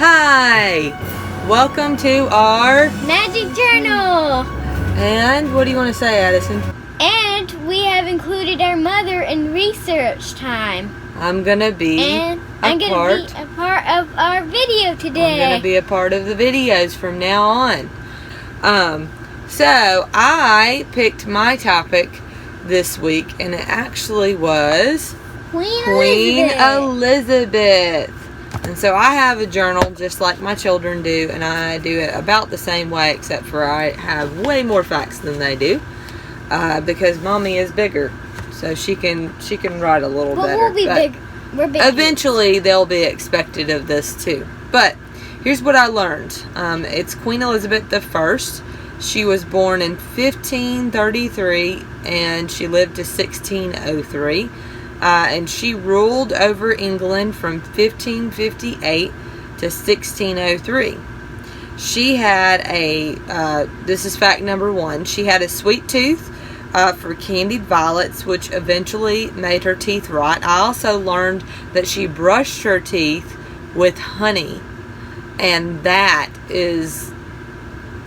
Hi! Welcome to our Magic Journal! And what do you want to say, Adyson? And we have included our mother in research time. I'm going to be a part of our video today. I'm going to be a part of the videos from now on. So I picked my topic this week, and it actually was Queen Elizabeth. And so I have a journal just like my children do, and I do it about the same way, except for I have way more facts than they do, because Mommy is bigger, so she can write a little better. We'll be big. We're big. Eventually, they'll be expected of this too. But here's what I learned. It's Queen Elizabeth I. She was born in 1533, and she lived to 1603. And she ruled over England from 1558 to 1603. She had this is fact number 1, she had a sweet tooth for candied violets, which eventually made her teeth rot. I also learned that she brushed her teeth with honey, and that is,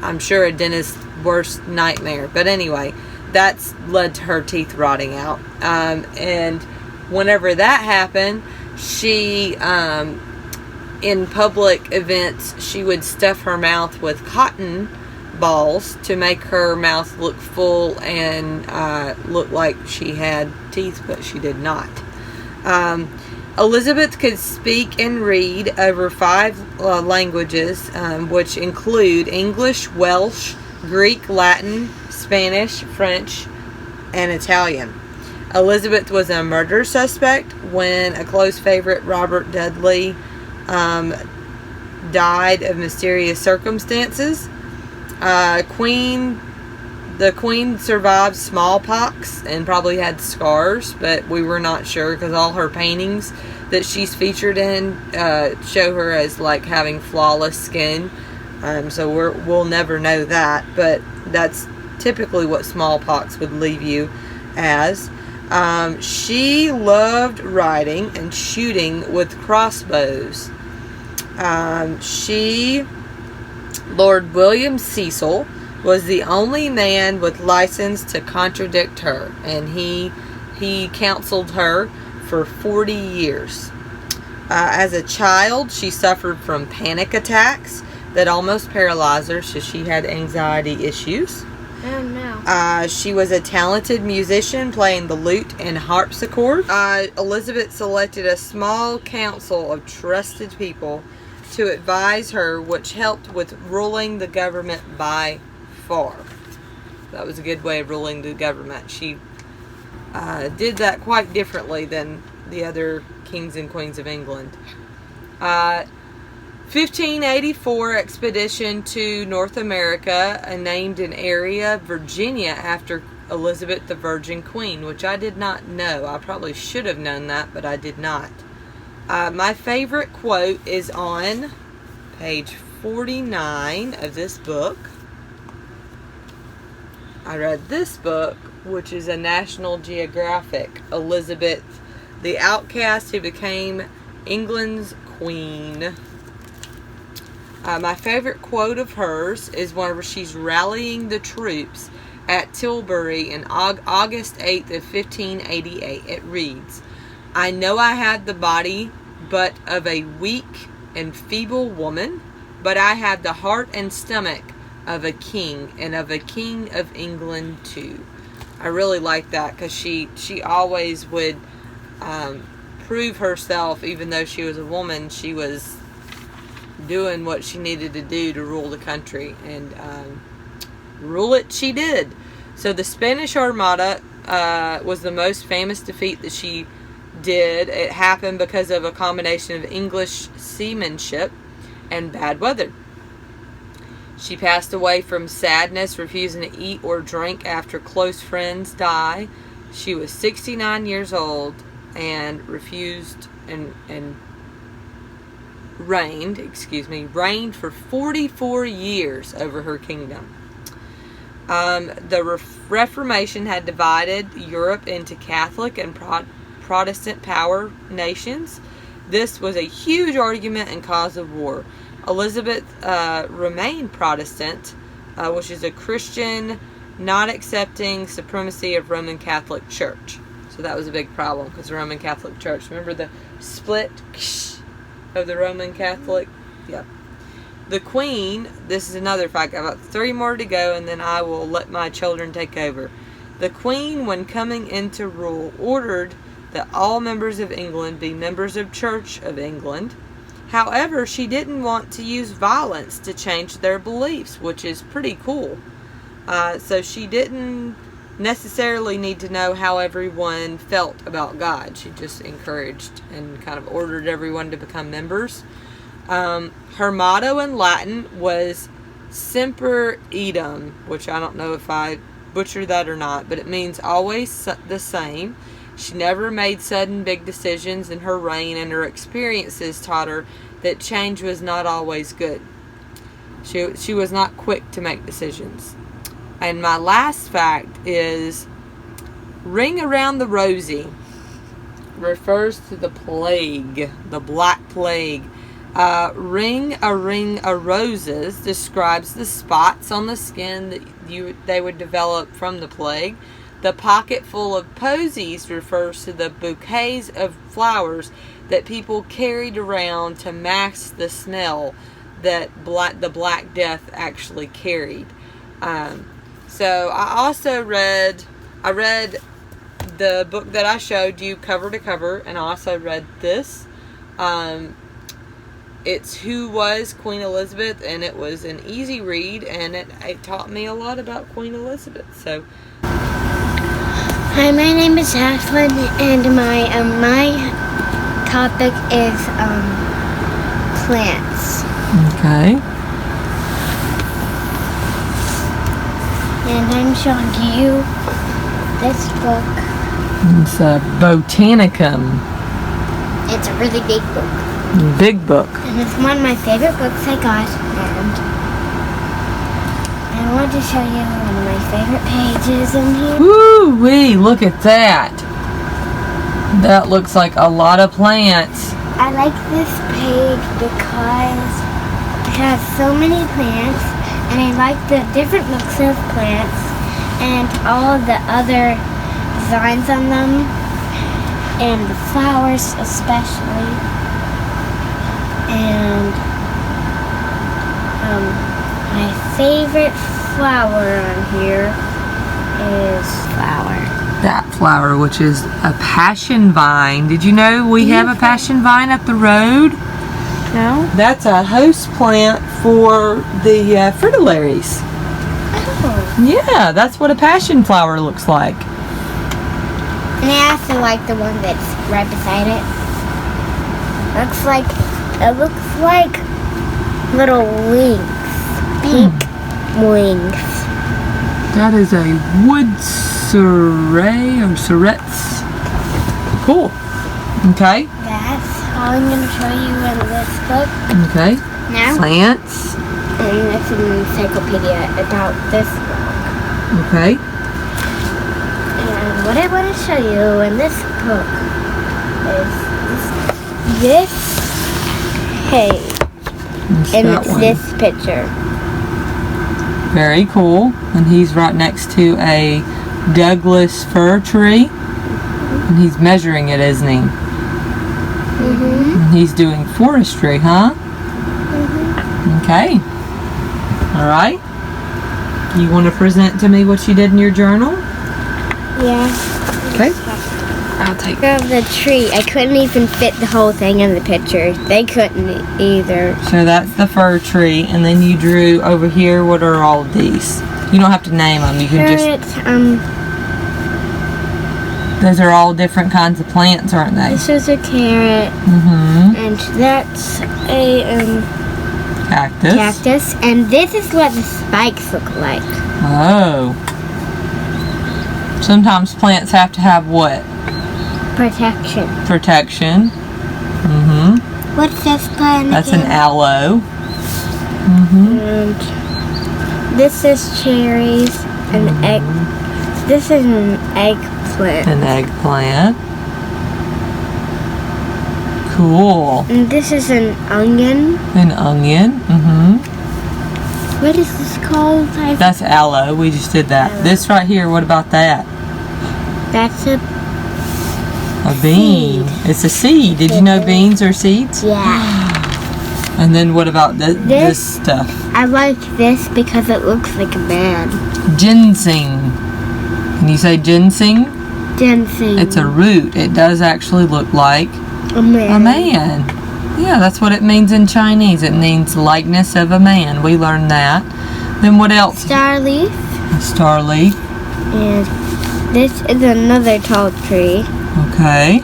I'm sure, a dentist's worst nightmare. But anyway, that's led to her teeth rotting out. And whenever that happened, she, in public events, she would stuff her mouth with cotton balls to make her mouth look full and look like she had teeth, but she did not. Elizabeth could speak and read over 5 languages, which include English, Welsh, Greek, Latin, Spanish, French, and Italian. Elizabeth was a murder suspect when a close favorite, Robert Dudley, died of mysterious circumstances. The Queen survived smallpox and probably had scars, but we were not sure because all her paintings that she's featured in show her as like having flawless skin. So we'll never know that, but that's typically what smallpox would leave you as. She loved riding and shooting with crossbows. Lord William Cecil was the only man with license to contradict her, and he counseled her for 40 years. As a child, she suffered from panic attacks that almost paralyzed her, so she had anxiety issues. Oh, no. She was a talented musician playing the lute and harpsichord. Elizabeth selected a small council of trusted people to advise her, which helped with ruling the government by far. That was a good way of ruling the government. She did that quite differently than the other kings and queens of England. 1584 expedition to North America, named an area, Virginia, after Elizabeth the Virgin Queen, which I did not know. I probably should have known that, but I did not. My favorite quote is on page 49 of this book. I read this book, which is a National Geographic, Elizabeth, the outcast who became England's queen. My favorite quote of hers is whenever she's rallying the troops at Tilbury in August 8th of 1588. It reads, "I know I had the body but of a weak and feeble woman, but I had the heart and stomach of a king, and of a king of England too." I really like that because she always would prove herself. Even though she was a woman, she was doing what she needed to do to rule the country, and rule it she did. So the Spanish Armada was the most famous defeat that she did. It happened because of a combination of English seamanship and bad weather. She passed away from sadness, refusing to eat or drink after close friends die. She was 69 years old and reigned for 44 years over her kingdom. The Reformation had divided Europe into Catholic and Protestant power nations, This was a huge argument and cause of war. Elizabeth remained Protestant, which is a Christian not accepting supremacy of Roman Catholic Church. So that was a big problem because the Roman Catholic Church, remember the split of the Roman Catholic? Yep. The Queen, this is another fact, I've got 3 more to go and then I will let my children take over. The Queen, when coming into rule, ordered that all members of England be members of Church of England. However, she didn't want to use violence to change their beliefs, which is pretty cool. So she didn't necessarily need to know how everyone felt about God. She just encouraged and kind of ordered everyone to become members. Her motto in Latin was Semper Idem, which I don't know if I butchered that or not, but it means always the same. She never made sudden big decisions in her reign, and her experiences taught her that change was not always good. She was not quick to make decisions. And my last fact is Ring Around the Rosy refers to the plague, the Black Plague. Ring a Roses describes the spots on the skin that they would develop from the plague. The pocket full of posies refers to the bouquets of flowers that people carried around to mask the smell that the Black Death actually carried. So I also read the book that I showed you cover to cover, and I also read this. It's Who Was Queen Elizabeth, and it was an easy read, and it taught me a lot about Queen Elizabeth. So. Hi, my name is Ashlynn, and my topic is plants. Okay. And I'm showing you this book. It's a Botanicum. It's a really big book. Big book. And it's one of my favorite books I got, and I want to show you one of my favorite pages in here. Woo-wee, look at that. That looks like a lot of plants. I like this page because it has so many plants, and I like the different looks of plants and all the other designs on them, and the flowers especially. And my favorite flower on here is That flower, which is a passion vine. Did you know we have a passion vine up the road? No? That's a host plant for the fritillaries. Oh. Yeah, that's what a passion flower looks like. And I also like the one that's right beside it. It looks like little wings. Pink wings. That is a wood surrey or surrettes. Cool. Okay. That's all I'm going to show you in this book. Okay. Now. Plants. And it's an encyclopedia about this book. Okay. And what I want to show you in this book is this page. And it's this picture. Very cool. And he's right next to a Douglas fir tree. And he's measuring it, isn't he? Mm-hmm. And he's doing forestry, huh? Mm-hmm. Okay. Alright. You want to present to me what you did in your journal? Yeah. Okay. I'll take Of the tree. I couldn't even fit the whole thing in the picture. They couldn't either. So that's the fir tree, and then you drew over here. What are all of these? You don't have to name them. You can just. Those are all different kinds of plants, aren't they? This is a carrot. Mm-hmm. And that's a cactus. And this is what the spikes look like. Oh. Sometimes plants have to have what? Protection. Protection. Mm-hmm. What's this plant? That's an aloe. Mm-hmm. And this is cherries. An egg. This is an eggplant. An eggplant. Cool. And this is an onion. An onion. Mm-hmm. What is this called? That's aloe. We just did that. Aloe. This right here, what about that? That's a bean. seed. It's a seed. Did you know beans are seeds? Yeah. And then what about this stuff? I like this because it looks like a man. Ginseng. Can you say ginseng? Ginseng. It's a root. It does actually look like a man. A man. Yeah, that's what it means in Chinese. It means likeness of a man. We learned that. Then what else? Star leaf. A star leaf. And this is another tall tree. Okay.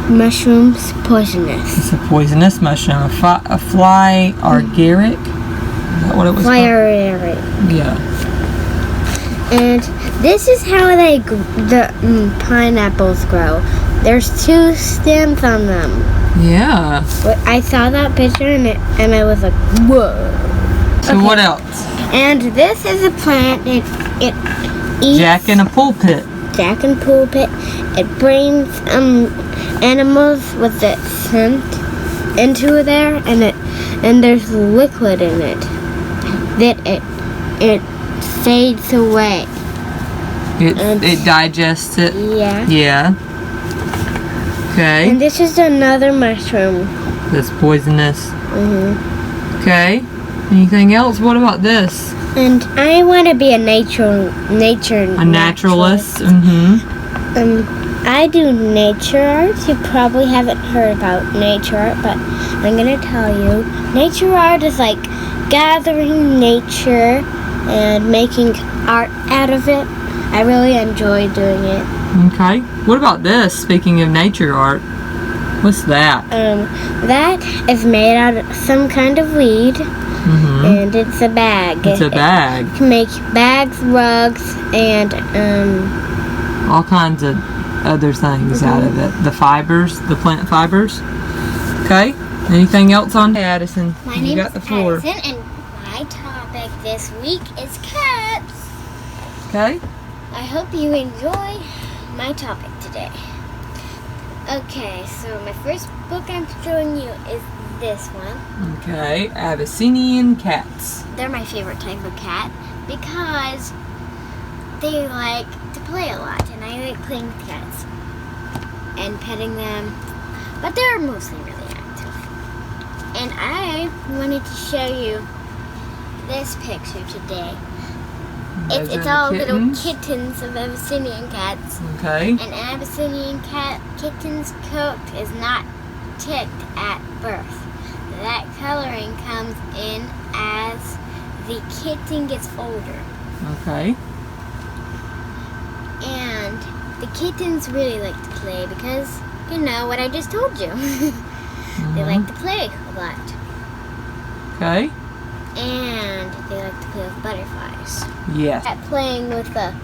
Mushrooms poisonous. It's a poisonous mushroom. A fly agaric. Is that what it was Fly called? agaric. Yeah. And this is how the pineapples grow. There's 2 stems on them. Yeah. I saw that picture and I was like, whoa. So what else? And this is a plant. It eats Jack in a pulpit. Jack and pulpit. It brings animals with its scent into there, and there's liquid in it that it fades away. It digests it. Yeah. Yeah. Okay. And this is another mushroom. That's poisonous. Mhm. Okay. Anything else? What about this? And I want to be a nature A naturalist. Mm-hmm. I do nature art. You probably haven't heard about nature art, but I'm gonna tell you. Nature art is like gathering nature and making art out of it. I really enjoy doing it. Okay. What about this? Speaking of nature art, what's that? That is made out of some kind of weed, and it's a bag. It's a bag. To make bags, rugs, and all kinds of other things out of it. The fibers, the plant fibers. Okay. Anything else on Addison? My You name got is the floor. Adyson, and my topic this week is cats. Okay. I hope you enjoy my topic today. Okay, so my first book I'm showing you is this one. Okay. Abyssinian cats. They're my favorite type of cat because they like to play a lot, and I like playing with cats and petting them, but they're mostly really active. And I wanted to show you this picture today. It's all little kittens of Abyssinian cats. Okay. An Abyssinian kitten's coat is not ticked at birth. That coloring comes in as the kitten gets older. Okay. And the kittens really like to play because, you know, what I just told you. They like to play a lot. Okay. And they like to play with butterflies. Yes. At playing with the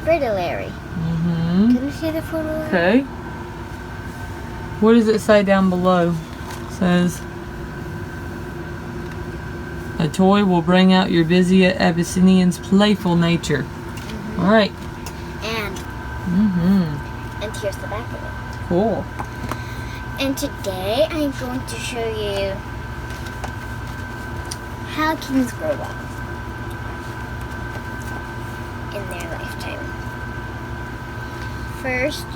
fritillary. Mm-hmm. Can you see the fritillary? Okay. What does it say down below? It says, a toy will bring out your busy Abyssinian's playful nature. Mm-hmm. All right. And here's the back of it. Cool. And today I'm going to show you how kittens grow up in their lifetime. First,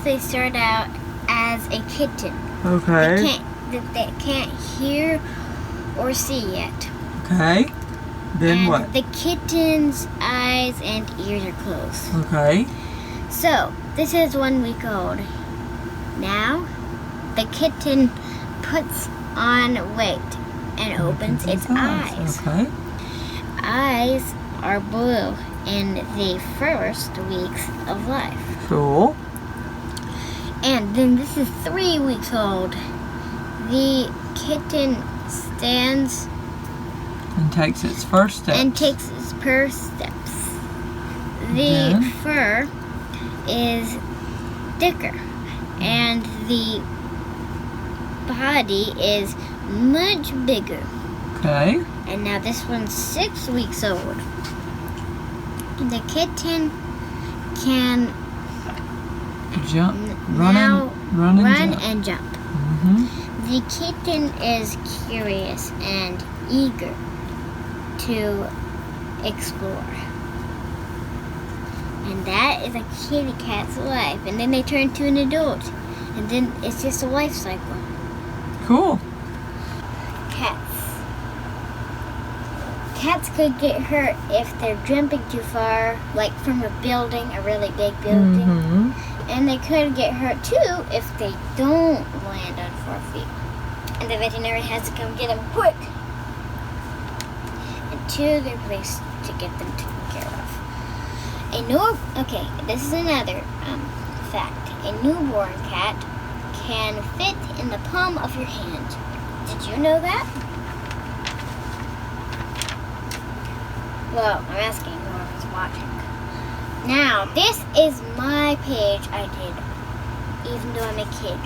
they start out as a kitten. Okay. They can't hear or see yet. Okay. Then and what? The kitten's eyes and ears are closed. Okay. So, this is 1 week old. Now, the kitten puts on weight and opens its eyes. Okay. Eyes are blue in the first weeks of life. Cool. And then this is 3 weeks old. The kitten stands And takes its first steps. and takes its first steps. The Then? fur is thicker and the body is much bigger. Okay. And now this one's 6 weeks old. The kitten can Jump. now Run run and jump. and jump. The kitten is curious and eager to explore. And that is a kitty cat's life. And then they turn to an adult. And then it's just a life cycle. Cool. Cats. Cats could get hurt if they're jumping too far, like from a building, a really big building. And they could get hurt too if they don't land on 4 feet. And the veterinary has to come get them quick. And to their place to get them taken care of. Okay, this is another fact. A newborn cat can fit in the palm of your hand. Did you know that? Well, I'm asking whoever's watching. Now, this is my page I did. Even though I'm a kid,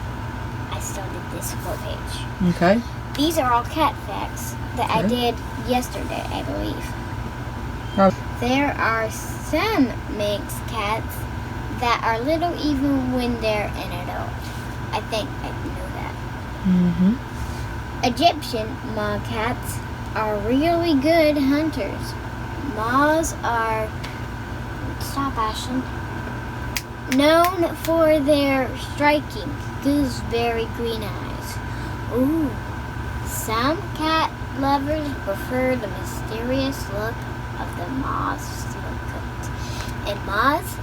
I still did this whole page. Okay. These are all cat facts that I did yesterday, I believe. There are some Manx cats that are little even when they're an adult. I think I know that. Egyptian maw cats are really good hunters. Maws are, stop Ashlynn, known for their striking gooseberry green eyes. Ooh, some cat lovers prefer the mysterious look of the maws slow cooked. And maws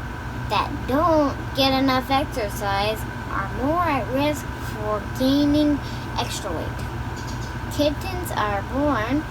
that don't get enough exercise are more at risk for gaining extra weight. Kittens are born